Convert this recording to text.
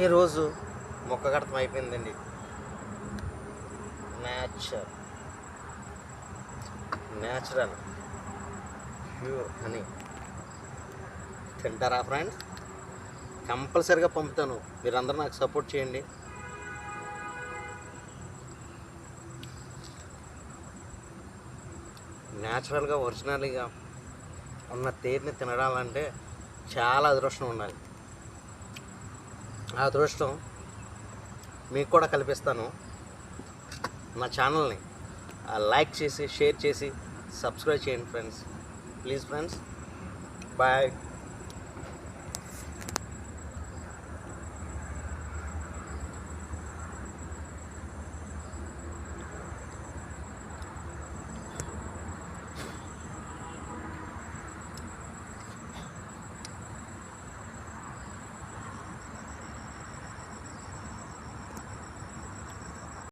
ఈరోజు మొక్క కడతం అయిపోయిందండి. న్యాచురల్ ప్యూర్ హనీ తింటారా ఫ్రెండ్స్? కంపల్సరీగా పంపుతాను, మీరందరూ నాకు సపోర్ట్ చేయండి. న్యాచురల్గా ఒరిజినల్గా ఉన్న తేనెని తినడాలంటే చాలా అదృష్టం ఉండాలి. ఆ అదృష్టం మీకు కూడా కల్పిస్తాను. నా ఛానల్ని లైక్ చేసి షేర్ చేసి సబ్స్క్రైబ్ చేయండి ఫ్రెండ్స్. Please friends, bye.